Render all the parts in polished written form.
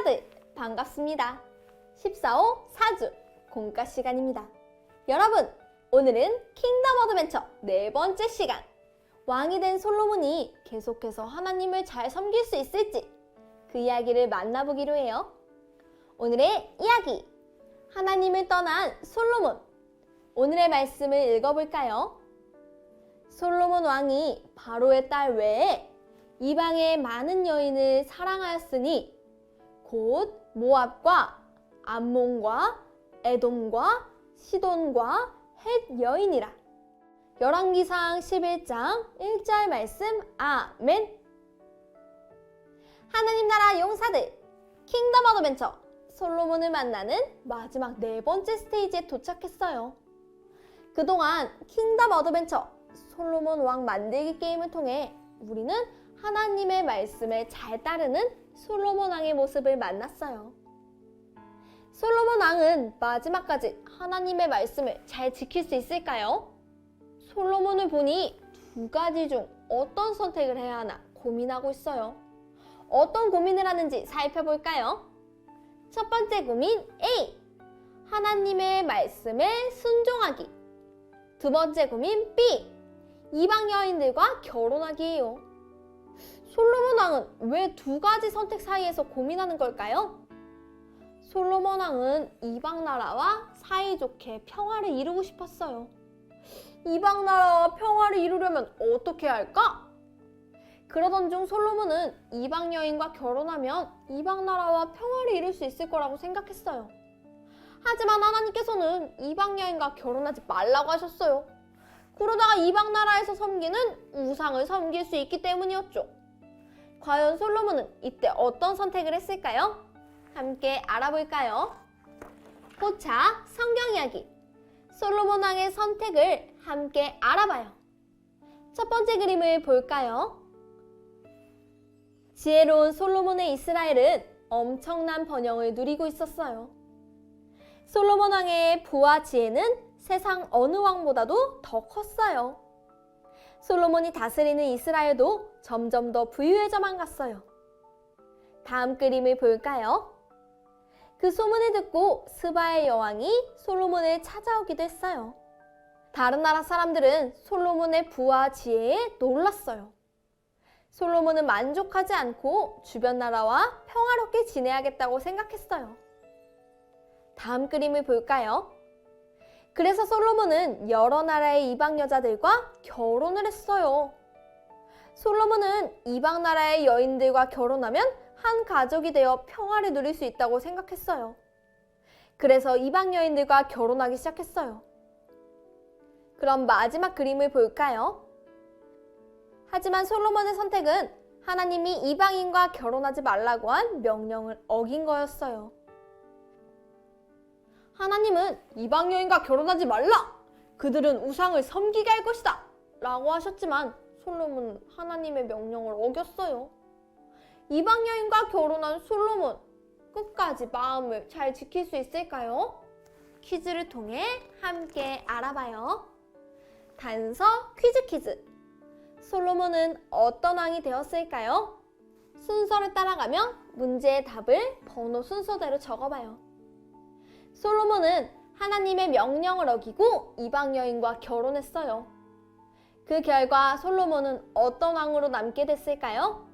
용사들 반갑습니다. 14호 4주 공과 시간입니다. 여러분, 오늘은 킹덤 어드벤처 네 번째 시간. 왕이 된 솔로몬이 계속해서 하나님을 잘 섬길 수 있을지 그 이야기를 만나보기로 해요. 오늘의 이야기, 하나님을 떠난 솔로몬. 오늘의 말씀을 읽어볼까요? 솔로몬 왕이 바로의 딸 외에 이방의 많은 여인을 사랑하였으니 곧 모압과 암몬과 에돔과 시돈과 헷 여인이라. 열왕기상 11장 1절 말씀. 아멘. 하나님 나라 용사들 킹덤 어드벤처 솔로몬을 만나는 마지막 네 번째 스테이지에 도착했어요. 그동안 킹덤 어드벤처 솔로몬 왕 만들기 게임을 통해 우리는 하나님의 말씀을 잘 따르는 솔로몬 왕의 모습을 만났어요. 솔로몬 왕은 마지막까지 하나님의 말씀을 잘 지킬 수 있을까요? 솔로몬을 보니 두 가지 중 어떤 선택을 해야 하나 고민하고 있어요. 어떤 고민을 하는지 살펴볼까요? 첫 번째 고민 A. 하나님의 말씀에 순종하기. 두 번째 고민 B. 이방 여인들과 결혼하기예요. 솔로몬 왕은 왜 두 가지 선택 사이에서 고민하는 걸까요? 솔로몬 왕은 이방 나라와 사이좋게 평화를 이루고 싶었어요. 이방 나라와 평화를 이루려면 어떻게 해야 할까? 그러던 중 솔로몬은 이방 여인과 결혼하면 이방 나라와 평화를 이룰 수 있을 거라고 생각했어요. 하지만 하나님께서는 이방 여인과 결혼하지 말라고 하셨어요. 그러다가 이방 나라에서 섬기는 우상을 섬길 수 있기 때문이었죠. 과연 솔로몬은 이때 어떤 선택을 했을까요? 함께 알아볼까요? 포차 성경 이야기. 솔로몬 왕의 선택을 함께 알아봐요. 첫 번째 그림을 볼까요? 지혜로운 솔로몬의 이스라엘은 엄청난 번영을 누리고 있었어요. 솔로몬 왕의 부와 지혜는 세상 어느 왕보다도 더 컸어요. 솔로몬이 다스리는 이스라엘도 점점 더 부유해져만 갔어요. 다음 그림을 볼까요? 그 소문을 듣고 스바의 여왕이 솔로몬을 찾아오기도 했어요. 다른 나라 사람들은 솔로몬의 부와 지혜에 놀랐어요. 솔로몬은 만족하지 않고 주변 나라와 평화롭게 지내야겠다고 생각했어요. 다음 그림을 볼까요? 그래서 솔로몬은 여러 나라의 이방 여자들과 결혼을 했어요. 솔로몬은 이방 나라의 여인들과 결혼하면 한 가족이 되어 평화를 누릴 수 있다고 생각했어요. 그래서 이방 여인들과 결혼하기 시작했어요. 그럼 마지막 그림을 볼까요? 하지만 솔로몬의 선택은 하나님이 이방인과 결혼하지 말라고 한 명령을 어긴 거였어요. 하나님은 이방 여인과 결혼하지 말라! 그들은 우상을 섬기게 할 것이다! 라고 하셨지만 솔로몬은 하나님의 명령을 어겼어요. 이방 여인과 결혼한 솔로몬, 끝까지 마음을 잘 지킬 수 있을까요? 퀴즈를 통해 함께 알아봐요. 단서 퀴즈. 솔로몬은 어떤 왕이 되었을까요? 순서를 따라가며 문제의 답을 번호 순서대로 적어봐요. 솔로몬은 하나님의 명령을 어기고 이방 여인과 결혼했어요. 그 결과 솔로몬은 어떤 왕으로 남게 됐을까요?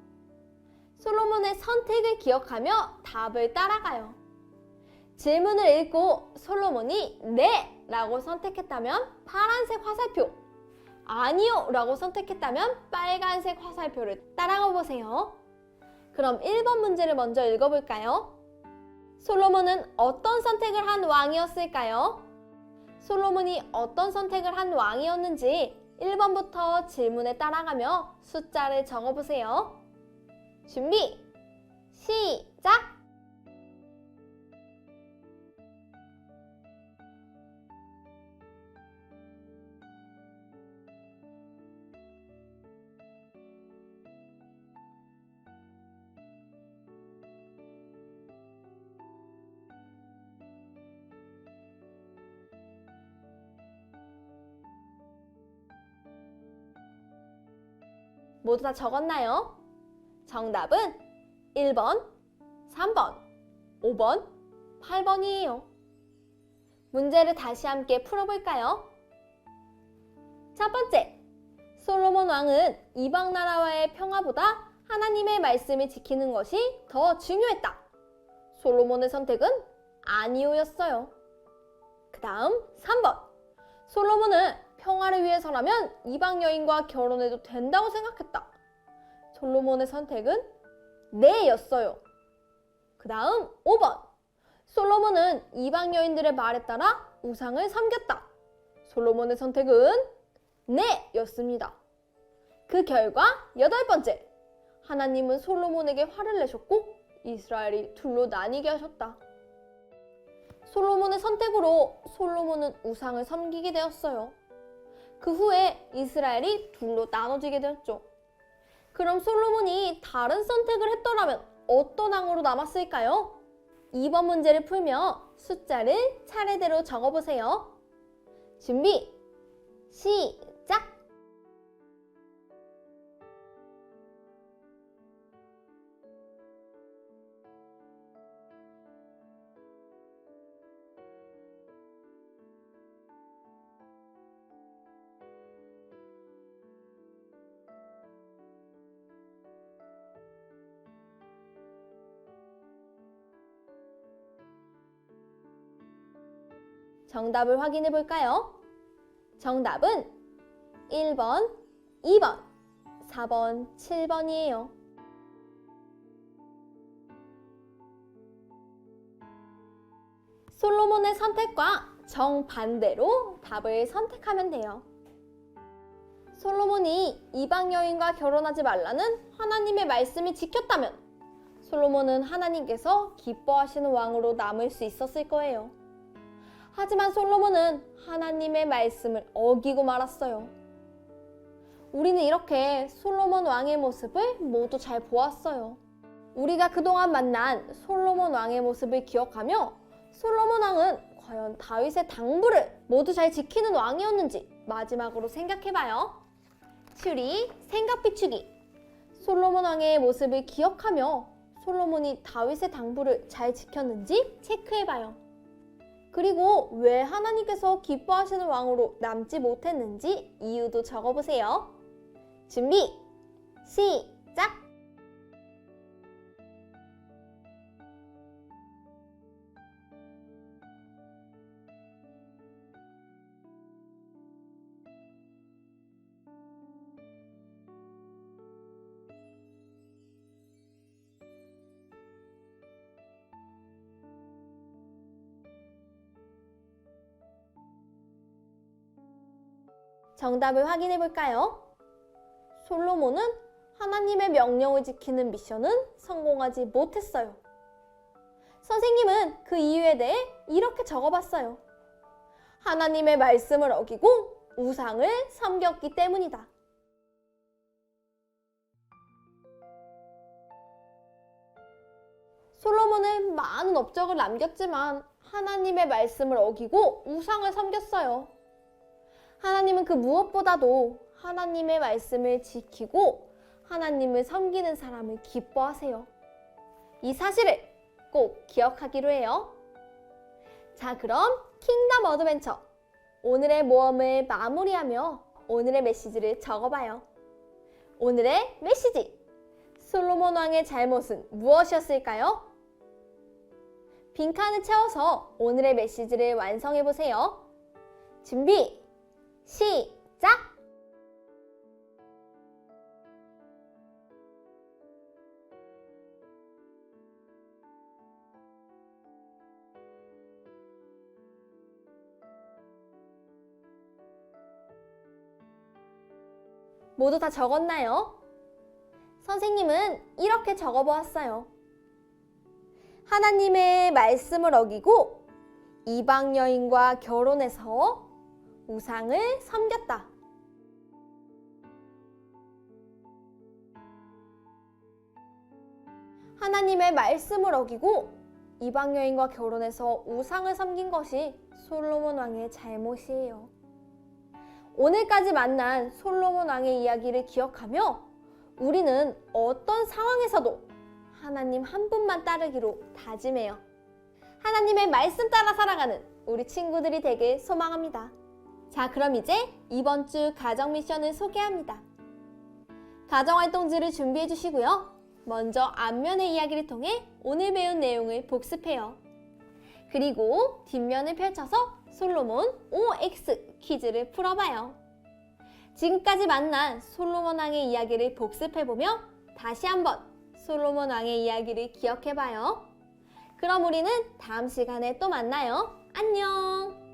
솔로몬의 선택을 기억하며 답을 따라가요. 질문을 읽고 솔로몬이 네! 라고 선택했다면 파란색 화살표, 아니요! 라고 선택했다면 빨간색 화살표를 따라가 보세요. 그럼 1번 문제를 먼저 읽어볼까요? 솔로몬은 어떤 선택을 한 왕이었을까요? 솔로몬이 어떤 선택을 한 왕이었는지 1번부터 질문에 따라가며 숫자를 적어보세요. 준비, 시작! 모두 다 적었나요? 정답은 1번, 3번, 5번, 8번이에요. 문제를 다시 함께 풀어볼까요? 첫 번째, 솔로몬 왕은 이방 나라와의 평화보다 하나님의 말씀을 지키는 것이 더 중요했다. 솔로몬의 선택은 아니오였어요. 그 다음 3번, 솔로몬은 평화를 위해서라면 이방 여인과 결혼해도 된다고 생각했다. 솔로몬의 선택은 네였어요. 그 다음 5번, 솔로몬은 이방 여인들의 말에 따라 우상을 섬겼다. 솔로몬의 선택은 네였습니다. 그 결과 8번째, 하나님은 솔로몬에게 화를 내셨고 이스라엘이 둘로 나뉘게 하셨다. 솔로몬의 선택으로 솔로몬은 우상을 섬기게 되었어요. 그 후에 이스라엘이 둘로 나눠지게 되었죠. 그럼 솔로몬이 다른 선택을 했더라면 어떤 왕으로 남았을까요? 2번 문제를 풀며 숫자를 차례대로 적어보세요. 준비, 시작! 정답을 확인해 볼까요? 정답은 1번, 2번, 4번, 7번이에요. 솔로몬의 선택과 정반대로 답을 선택하면 돼요. 솔로몬이 이방 여인과 결혼하지 말라는 하나님의 말씀을 지켰다면 솔로몬은 하나님께서 기뻐하시는 왕으로 남을 수 있었을 거예요. 하지만 솔로몬은 하나님의 말씀을 어기고 말았어요. 우리는 이렇게 솔로몬 왕의 모습을 모두 잘 보았어요. 우리가 그동안 만난 솔로몬 왕의 모습을 기억하며 솔로몬 왕은 과연 다윗의 당부를 모두 잘 지키는 왕이었는지 마지막으로 생각해봐요. 추리, 생각 비추기. 솔로몬 왕의 모습을 기억하며 솔로몬이 다윗의 당부를 잘 지켰는지 체크해봐요. 그리고 왜 하나님께서 기뻐하시는 왕으로 남지 못했는지 이유도 적어보세요. 준비, 시작! 정답을 확인해 볼까요? 솔로몬은 하나님의 명령을 지키는 미션은 성공하지 못했어요. 선생님은 그 이유에 대해 이렇게 적어봤어요. 하나님의 말씀을 어기고 우상을 섬겼기 때문이다. 솔로몬은 많은 업적을 남겼지만 하나님의 말씀을 어기고 우상을 섬겼어요. 하나님은 그 무엇보다도 하나님의 말씀을 지키고 하나님을 섬기는 사람을 기뻐하세요. 이 사실을 꼭 기억하기로 해요. 자, 그럼 킹덤 어드벤처 오늘의 모험을 마무리하며 오늘의 메시지를 적어봐요. 오늘의 메시지! 솔로몬 왕의 잘못은 무엇이었을까요? 빈칸을 채워서 오늘의 메시지를 완성해보세요. 준비! 시작! 모두 다 적었나요? 선생님은 이렇게 적어보았어요. 하나님의 말씀을 어기고 이방 여인과 결혼해서 우상을 섬겼다. 하나님의 말씀을 어기고 이방 여인과 결혼해서 우상을 섬긴 것이 솔로몬 왕의 잘못이에요. 오늘까지 만난 솔로몬 왕의 이야기를 기억하며 우리는 어떤 상황에서도 하나님 한 분만 따르기로 다짐해요. 하나님의 말씀 따라 살아가는 우리 친구들이 되길 소망합니다. 자, 그럼 이제 이번 주 가정 미션을 소개합니다. 가정활동지를 준비해 주시고요. 먼저 앞면의 이야기를 통해 오늘 배운 내용을 복습해요. 그리고 뒷면을 펼쳐서 솔로몬 OX 퀴즈를 풀어봐요. 지금까지 만난 솔로몬 왕의 이야기를 복습해보며 다시 한번 솔로몬 왕의 이야기를 기억해봐요. 그럼 우리는 다음 시간에 또 만나요. 안녕!